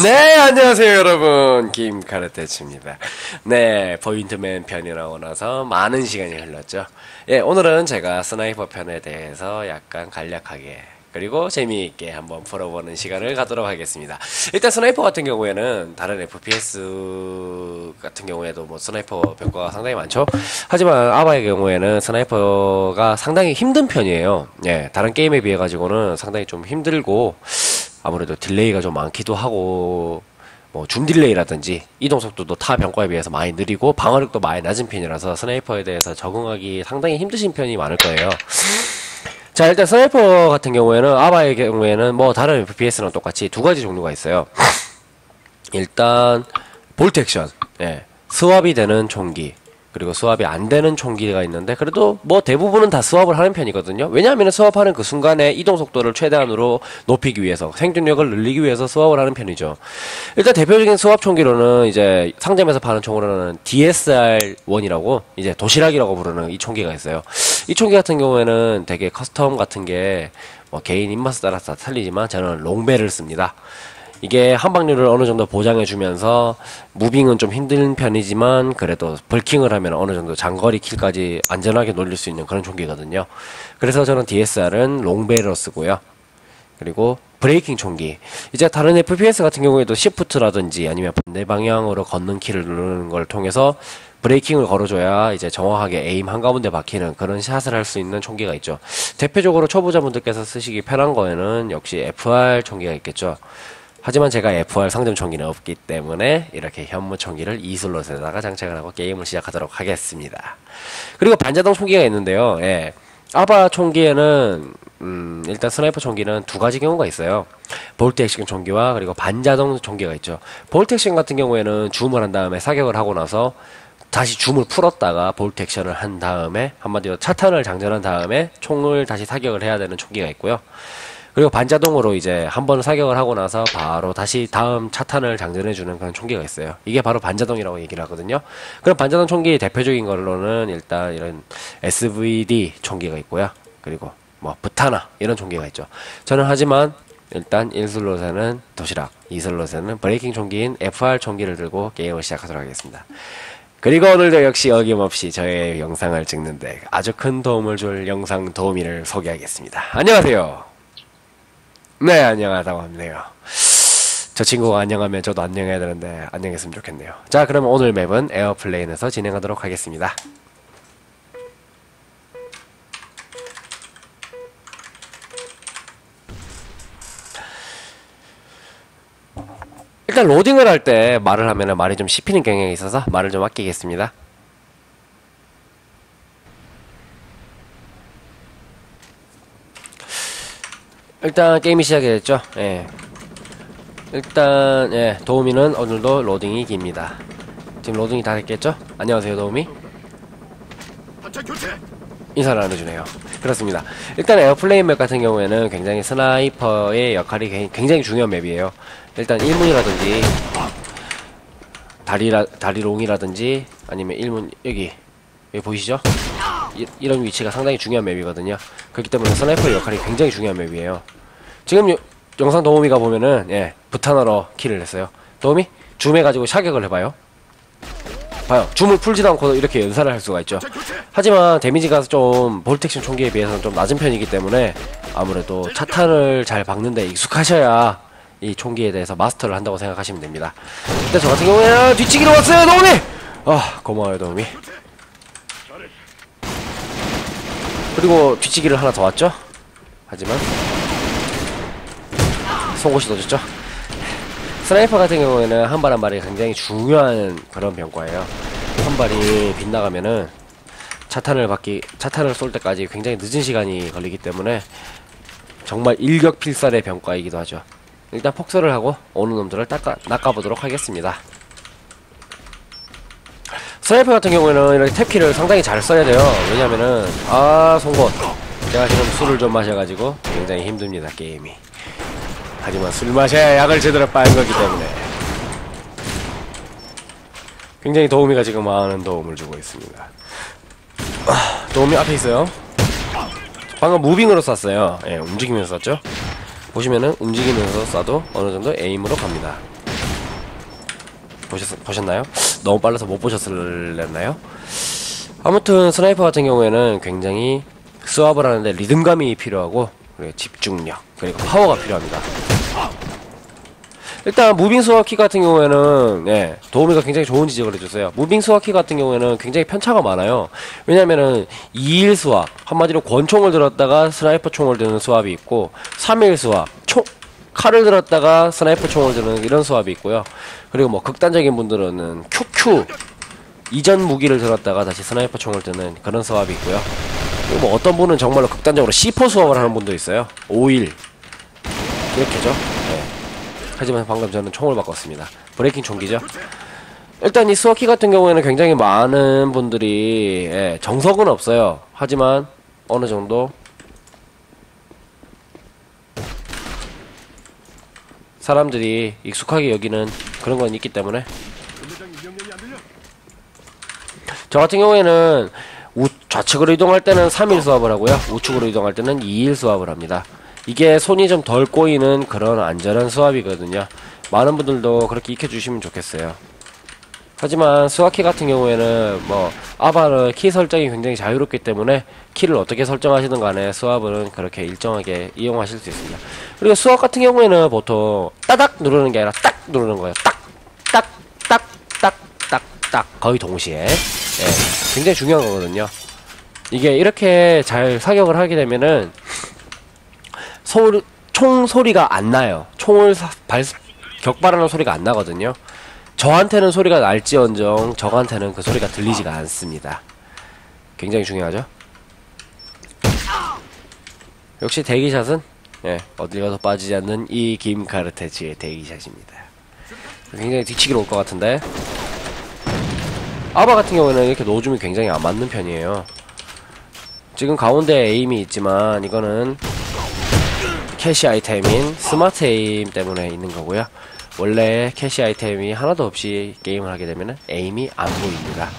네, 안녕하세요, 여러분. 김카르테츠입니다. 네, 포인트맨 편이 나오고 나서 많은 시간이 흘렀죠. 예, 오늘은 제가 스나이퍼 편에 대해서 약간 간략하게 그리고 재미있게 한번 풀어보는 시간을 갖도록 하겠습니다. 일단 스나이퍼 같은 경우에는 다른 FPS 같은 경우에도 뭐 스나이퍼 평가가 상당히 많죠. 하지만 아바의 경우에는 스나이퍼가 상당히 힘든 편이에요. 예, 다른 게임에 비해 가지고는 상당히 좀 힘들고 아무래도 딜레이가 좀 많기도 하고 뭐 줌 딜레이라든지 이동 속도도 타 병과에 비해서 많이 느리고 방어력도 많이 낮은 편이라서 스나이퍼에 대해서 적응하기 상당히 힘드신 편이 많을 거예요. 자, 일단 스나이퍼 같은 경우에는 아바의 경우에는 뭐 다른 FPS랑 똑같이 두 가지 종류가 있어요. 일단 볼트 액션, 예, 스왑이 되는 총기, 그리고 스왑이 안 되는 총기가 있는데 그래도 뭐 대부분은 다 스왑을 하는 편이거든요. 왜냐하면 스왑하는 그 순간에 이동 속도를 최대한으로 높이기 위해서, 생존력을 늘리기 위해서 스왑을 하는 편이죠. 일단 대표적인 스왑 총기로는 이제 상점에서 파는 총으로는 DSR-1이라고 이제 도시락이라고 부르는 이 총기가 있어요. 이 총기 같은 경우에는 되게 커스텀 같은 게 뭐 개인 입맛에 따라서 틀리지만 저는 롱벨을 씁니다. 이게 한방률을 어느 정도 보장해주면서 무빙은 좀 힘든 편이지만 그래도 벌킹을 하면 어느 정도 장거리 킬까지 안전하게 놀릴 수 있는 그런 총기거든요. 그래서 저는 DSR은 롱벨로 쓰고요. 그리고 브레이킹 총기, 이제 다른 FPS 같은 경우에도 시프트라든지 아니면 반대 방향으로 걷는 키를 누르는 걸 통해서 브레이킹을 걸어줘야 이제 정확하게 에임 한가운데 박히는 그런 샷을 할 수 있는 총기가 있죠. 대표적으로 초보자분들께서 쓰시기 편한 거에는 역시 FR 총기가 있겠죠. 하지만 제가 FR 상점 총기는 없기 때문에 이렇게 현무 총기를 이슬롯에다가 장착을 하고 게임을 시작하도록 하겠습니다. 그리고 반자동 총기가 있는데요. 예. 아바 총기에는 일단 스나이퍼 총기는 두 가지 경우가 있어요. 볼트 액션 총기와 그리고 반자동 총기가 있죠. 볼트 액션 같은 경우에는 줌을 한 다음에 사격을 하고 나서 다시 줌을 풀었다가 볼트 액션을 한 다음에 한마디로 차탄을 장전한 다음에 총을 다시 사격을 해야 되는 총기가 있고요. 그리고 반자동으로 이제 한 번 사격을 하고 나서 바로 다시 다음 차탄을 장전해주는 그런 총기가 있어요. 이게 바로 반자동이라고 얘기를 하거든요. 그럼 반자동 총기 대표적인 걸로는 일단 이런 SVD 총기가 있고요. 그리고 뭐 부타나 이런 총기가 있죠. 저는 하지만 일단 1슬롯에는 도시락, 2슬롯에는 브레이킹 총기인 FR 총기를 들고 게임을 시작하도록 하겠습니다. 그리고 오늘도 역시 어김없이 저의 영상을 찍는데 아주 큰 도움을 줄 영상 도우미를 소개하겠습니다. 안녕하세요. 네, 안녕하다고 합니다. 저 친구가 안녕하면 저도 안녕해야 되는데 안녕했으면 좋겠네요. 자, 그럼 오늘 맵은 에어플레인에서 진행하도록 하겠습니다. 일단 로딩을 할 때 말을 하면 말이 좀 씹히는 경향이 있어서 말을 좀 아끼겠습니다. 일단 게임이 시작이 됐죠. 예. 일단 예, 도우미는 오늘도 로딩이 깁니다. 지금 로딩이 다 됐겠죠? 안녕하세요, 도우미. 인사를 나눠주네요. 그렇습니다. 일단 에어플레인 맵 같은 경우에는 굉장히 스나이퍼의 역할이 굉장히 중요한 맵이에요. 일단 1문이라든지 다리롱이라든지 아니면 1문 여기 보이시죠? 이런 위치가 상당히 중요한 맵이거든요. 그렇기 때문에 스나이퍼의 역할이 굉장히 중요한 맵이에요. 지금 영상 도우미가 보면은 예, 부탄하러 킬을 했어요. 도우미 줌 해가지고 사격을 해봐요. 봐요. 줌을 풀지도 않고 이렇게 연사를 할 수가 있죠. 하지만 데미지가 좀 볼트 액션 총기에 비해서는 좀 낮은 편이기 때문에 아무래도 차탄을 잘 박는데 익숙하셔야 이 총기에 대해서 마스터를 한다고 생각하시면 됩니다. 근데 저 같은 경우에는 뒤치기로 왔어요, 도우미! 아, 고마워요, 도우미. 그리고 뒤치기를 하나 더 왔죠? 하지만 속옷이 넣어줬죠? 스나이퍼 같은 경우에는 한 발 한 발이 굉장히 중요한 그런 병과예요. 한 발이 빗나가면은 차탄을 쏠 때까지 굉장히 늦은 시간이 걸리기 때문에 정말 일격필살의 병과이기도 하죠. 일단 폭설을 하고 오는 놈들을 낚아보도록 하겠습니다. 스나이퍼 같은 경우에는 이렇게 탭키를 상당히 잘 써야 돼요. 왜냐면은 송곳 제가 지금 술을 좀 마셔가지고 굉장히 힘듭니다, 게임이. 하지만 술 마셔야 약을 제대로 빠는 거기 때문에 굉장히 도우미가 지금 많은 도움을 주고 있습니다. 도우미 앞에 있어요. 방금 무빙으로 쐈어요. 예, 움직이면서 쐈죠. 보시면은 움직이면서 쏴도 어느정도 에임으로 갑니다. 보셨나요? 너무 빨라서 못 보셨을랬나요? 아무튼 스나이퍼 같은 경우에는 굉장히 스왑을 하는데 리듬감이 필요하고 그리고 집중력 그리고 파워가 필요합니다. 일단 무빙 스왑키 같은 경우에는 예, 도우미가 굉장히 좋은 지적을 해줬어요. 무빙 스왑키 같은 경우에는 굉장히 편차가 많아요. 왜냐면은 2일 스왑 한마디로 권총을 들었다가 스나이퍼 총을 드는 스왑이 있고 3일 스왑 칼을 들었다가 스나이퍼 총을 드는 이런 스왑이 있고요. 그리고 뭐 극단적인 분들은 QQ 이전 무기를 들었다가 다시 스나이퍼 총을 드는 그런 스왑이 있고요. 그리고 뭐 어떤 분은 정말로 극단적으로 C4 스왑을 하는 분도 있어요. 5일 이렇게죠. 네. 하지만 방금 저는 총을 바꿨습니다. 브레이킹 총기죠. 일단 이 스왑키 같은 경우에는 굉장히 많은 분들이 예, 정석은 없어요. 하지만 어느 정도 사람들이 익숙하게 여기는 그런 건 있기 때문에 저 같은 경우에는 좌측으로 이동할 때는 3일 스왑을 하고요. 우측으로 이동할 때는 2일 스왑을 합니다. 이게 손이 좀 덜 꼬이는 그런 안전한 스왑이거든요. 많은 분들도 그렇게 익혀주시면 좋겠어요. 하지만 스왑키 같은 경우에는 뭐 아바는 키 설정이 굉장히 자유롭기 때문에 키를 어떻게 설정하시든 간에 스왑은 그렇게 일정하게 이용하실 수 있습니다. 그리고 스왑 같은 경우에는 보통 따닥 누르는 게 아니라 딱 누르는 거예요. 딱 거의 동시에 예, 굉장히 중요한 거거든요. 이게 이렇게 잘 사격을 하게 되면은 총 소리가 안 나요. 총을 격발하는 소리가 안 나거든요. 저한테는 소리가 날지언정 적한테는 그 소리가 들리지가 않습니다. 굉장히 중요하죠. 역시 대기샷은 예, 어딜 가도 빠지지 않는 이 김카르테츠의 대기샷입니다. 굉장히 뒤치기로 올 것 같은데 아바 같은 경우에는 이렇게 노줌이 굉장히 안 맞는 편이에요. 지금 가운데 에임이 있지만 이거는 캐시 아이템인 스마트 에임 때문에 있는 거고요. 원래 캐시 아이템이 하나도 없이 게임을 하게 되면 에임이 안 보입니다.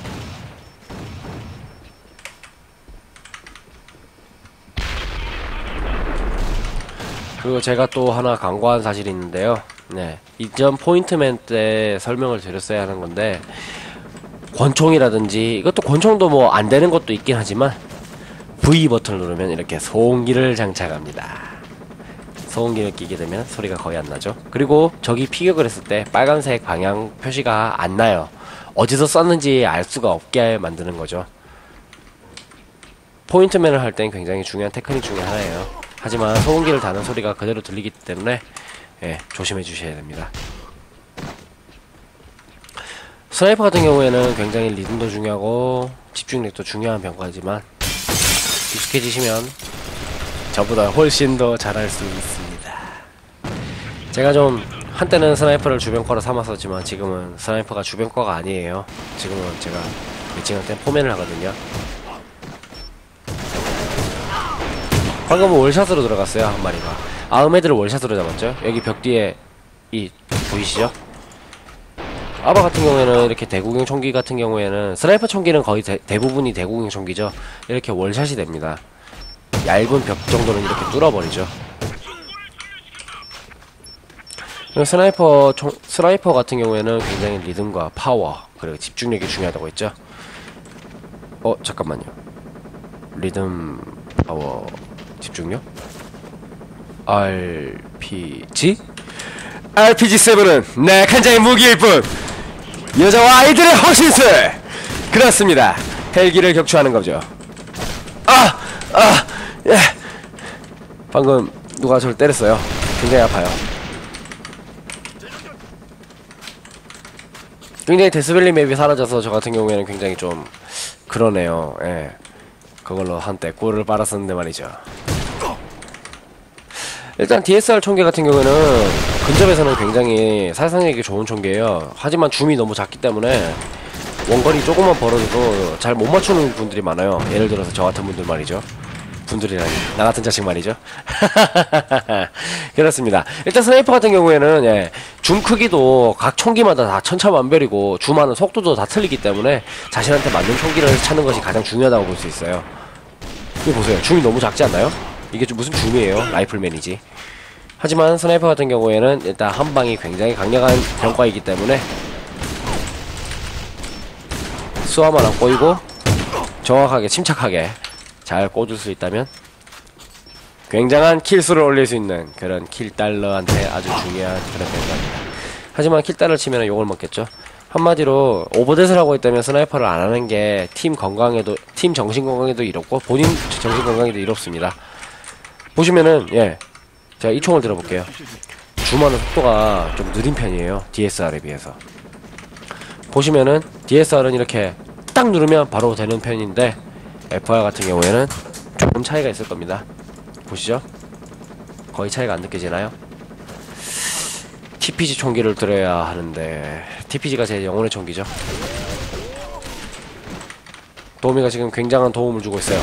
그리고 제가 또 하나 간과한 사실이 있는데요. 네, 이전 포인트맨 때 설명을 드렸어야 하는 건데 권총이라든지 이것도 권총도 뭐 안 되는 것도 있긴 하지만 V 버튼을 누르면 이렇게 소음기를 장착합니다. 소음기를 끼게 되면 소리가 거의 안 나죠. 그리고 적이 피격을 했을 때 빨간색 방향 표시가 안 나요. 어디서 썼는지 알 수가 없게 만드는 거죠. 포인트맨을 할 땐 굉장히 중요한 테크닉 중에 하나예요. 하지만 소음기를 다는 소리가 그대로 들리기 때문에 예, 조심해 주셔야 됩니다. 스나이퍼 같은 경우에는 굉장히 리듬도 중요하고 집중력도 중요한 병과지만 익숙해지시면 저보다 훨씬 더 잘할 수 있습니다. 제가 좀 한때는 스나이퍼를 주변과로 삼았었지만 지금은 스나이퍼가 주변과가 아니에요. 지금은 제가 매칭할 땐 포맨을 하거든요. 방금은 월샷으로 들어갔어요. 한 마리가 아음헤드를 월샷으로 잡았죠. 여기 벽 뒤에 이 보이시죠? 아바 같은 경우에는 이렇게 대구경 총기 같은 경우에는 스나이퍼 총기는 거의 대부분이 대구경 총기죠. 이렇게 월샷이 됩니다. 얇은 벽 정도는 이렇게 뚫어버리죠. 스나이퍼 같은 경우에는 굉장히 리듬과 파워 그리고 집중력이 중요하다고 했죠. 잠깐만요. 리듬, 파워, 집중력? RPG? RPG-7은 내 한 장의 무기일 뿐 여자와 아이들의 허신술! 그렇습니다. 헬기를 격추하는 거죠. 예. 방금 누가 저를 때렸어요. 굉장히 아파요. 굉장히 데스밸리 맵이 사라져서 저 같은 경우에는 굉장히 좀 그러네요. 예. 그걸로 한때 꿀을 빨았었는데 말이죠. 일단 DSR 총기 같은 경우에는 근접에서는 굉장히 살상력이 좋은 총기예요. 하지만 줌이 너무 작기 때문에 원거리 조금만 벌어져도 잘 못 맞추는 분들이 많아요. 예를 들어서 저 같은 분들 말이죠. 분들이라니 나 같은 자식 말이죠. 그렇습니다. 일단 스나이퍼 같은 경우에는 예, 줌 크기도 각 총기마다 다 천차만별이고 줌하는 속도도 다 틀리기 때문에 자신한테 맞는 총기를 찾는 것이 가장 중요하다고 볼 수 있어요. 이거 보세요. 줌이 너무 작지 않나요? 이게 좀 무슨 줌이에요? 라이플맨이지. 하지만 스나이퍼 같은 경우에는 일단 한 방이 굉장히 강력한 병과이기 때문에 수화만 안 꼬이고 정확하게 침착하게 잘 꽂을 수 있다면 굉장한 킬수를 올릴 수 있는 그런 킬달러한테 아주 중요한 그런 멤버입니다. 하지만 킬달러 치면 욕을 먹겠죠. 한마디로 오버댓을 하고 있다면 스나이퍼를 안 하는 게 팀 건강에도, 팀 정신 건강에도 이롭고 본인 정신 건강에도 이롭습니다. 보시면은 제가 이 총을 들어볼게요. 줌하는 속도가 좀 느린 편이에요, DSR에 비해서. 보시면은 DSR은 이렇게 딱 누르면 바로 되는 편인데 FR 같은 경우에는 조금 차이가 있을 겁니다. 보시죠. 거의 차이가 안 느껴지나요? TPG 총기를 들어야 하는데 TPG가 제 영혼의 총기죠. 도우미가 지금 굉장한 도움을 주고 있어요.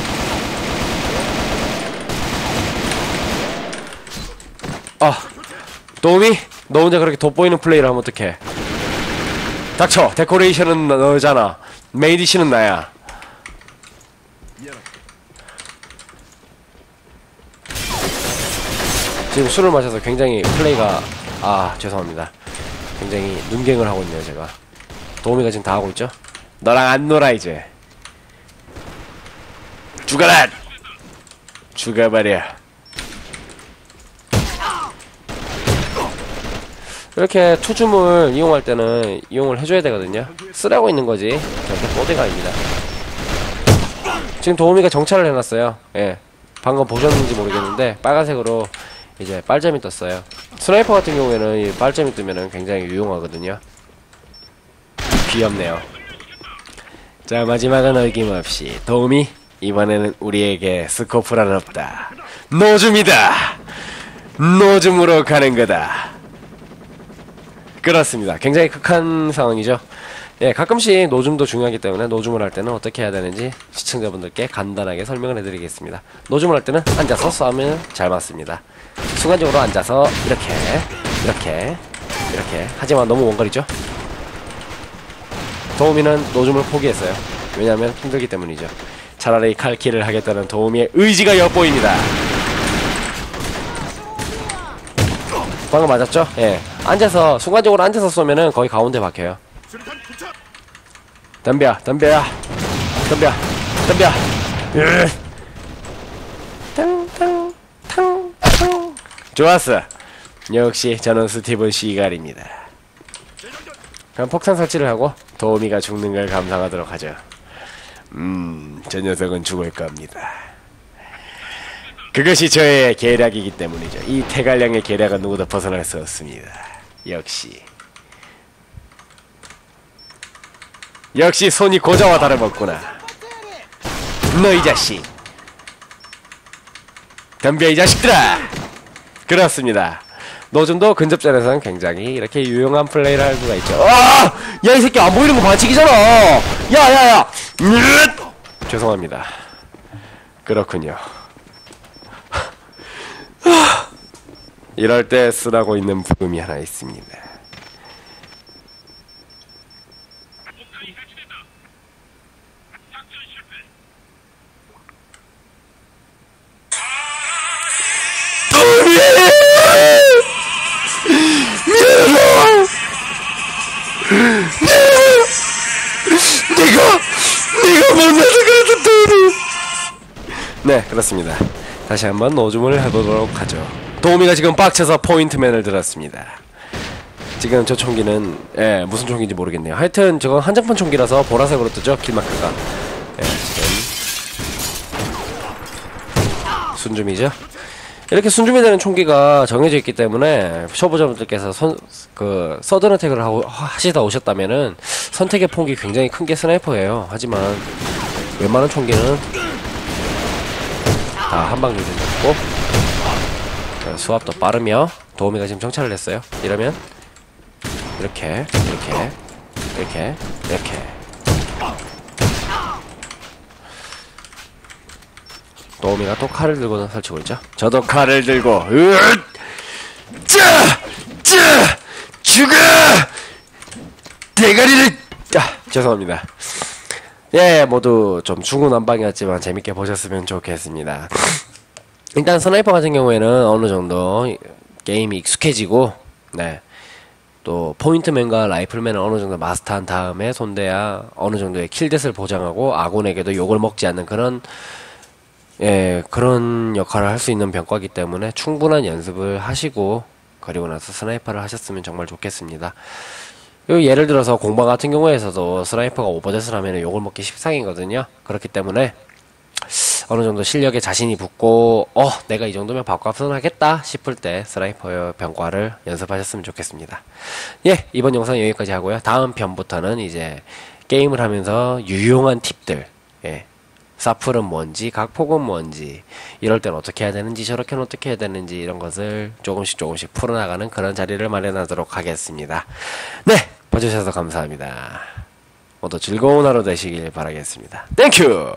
도우미? 너 혼자 그렇게 돋보이는 플레이를 하면 어떡해. 닥쳐! 데코레이션은 너잖아. 메이디시는 나야. 지금 술을 마셔서 굉장히 플레이가 죄송합니다. 굉장히 눈갱을 하고 있네요, 제가. 도우미가 지금 다 하고 있죠? 너랑 안 놀아, 이제. 죽어라! 죽어버려. 이렇게 투줌을 이용할 때는 이용을 해줘야 되거든요. 쓰라고 있는 거지. 절대 뽀대가 아닙니다. 지금 도우미가 정찰을 해놨어요. 방금 보셨는지 모르겠는데 빨간색으로 이제 빨점이 떴어요. 스나이퍼 같은 경우에는 이 빨점이 뜨면은 굉장히 유용하거든요. 귀엽네요. 자, 마지막은 어김없이 도우미, 이번에는 우리에게 스코프란 없다. 노줌이다. 노줌으로 가는 거다. 그렇습니다. 굉장히 극한 상황이죠. 가끔씩 노줌도 중요하기 때문에 노줌을 할 때는 어떻게 해야 되는지 시청자분들께 간단하게 설명을 해드리겠습니다. 노줌을 할 때는 앉아서 쏘면 잘 맞습니다. 순간적으로 앉아서 이렇게 하지만 너무 원거리죠. 도우미는 노줌을 포기했어요. 왜냐하면 힘들기 때문이죠. 차라리 칼킬을 하겠다는 도우미의 의지가 엿보입니다. 방금 맞았죠? 앉아서 순간적으로 앉아서 쏘면은 거의 가운데 박혀요. 덤벼. 좋았어. 역시 저는 스티븐 시갈입니다. 그럼 폭탄 설치를 하고 도우미가 죽는 걸 감상하도록 하죠. 저 녀석은 죽을 겁니다. 그것이 저의 계략이기 때문이죠. 이 태갈량의 계략은 누구도 벗어날 수 없습니다. 역시 손이 고자와 다름없구나. 너 이 자식. 덤벼 이 자식들아. 그렇습니다. 노즘도 근접전에서는 굉장히 이렇게 유용한 플레이를 할 수가 있죠. 야, 이 새끼 안 보이는 거 반칙이잖아. 야. 죄송합니다. 그렇군요. 이럴 때 쓰라고 있는 부금이 하나 있습니다. 내가 만나서 그랬던 도우미. 네, 그렇습니다. 다시 한번 노줌을 해보도록 하죠. 도우미가 지금 빡쳐서 포인트맨을 들었습니다. 지금 저 총기는 무슨 총기인지 모르겠네요. 하여튼 저건 한정판 총기라서 보라색으로 뜨죠, 킬마크가. 지금 순줌이죠. 이렇게 순줌이 되는 총기가 정해져 있기 때문에 초보자분들께서 서든 어택을 하시다 오셨다면은 선택의 폭이 굉장히 큰 게 스나이퍼예요. 하지만 웬만한 총기는 다 한방 유리였고 수압도 빠르며 도우미가 지금 정찰을 했어요. 이러면 이렇게 도우미가 또 칼을 들고는 설치고 있죠. 저도 칼을 들고 죽어 대가리를 죄송합니다. 모두 좀 중구난방이었지만 재밌게 보셨으면 좋겠습니다. 일단 스나이퍼 같은 경우에는 어느 정도 게임이 익숙해지고 또 포인트맨과 라이플맨을 어느 정도 마스터한 다음에 손대야 어느 정도의 킬댓을 보장하고 아군에게도 욕을 먹지 않는 그런 그런 역할을 할 수 있는 병과이기 때문에 충분한 연습을 하시고 그리고 나서 스나이퍼를 하셨으면 정말 좋겠습니다. 예를 들어서 공방 같은 경우에서도 스나이퍼가 오버댓을 하면 욕을 먹기 십상이거든요. 그렇기 때문에 어느 정도 실력에 자신이 붙고 내가 이 정도면 밥값은 하겠다 싶을 때 스나이퍼 병과를 연습하셨으면 좋겠습니다. 예, 이번 영상 여기까지 하고요. 다음 편부터는 이제 게임을 하면서 유용한 팁들, 사플은 뭔지, 각폭은 뭔지, 이럴 땐 어떻게 해야 되는지, 저렇게는 어떻게 해야 되는지, 이런 것을 조금씩 풀어나가는 그런 자리를 마련하도록 하겠습니다. 네, 봐주셔서 감사합니다. 모두 즐거운 하루 되시길 바라겠습니다. 땡큐!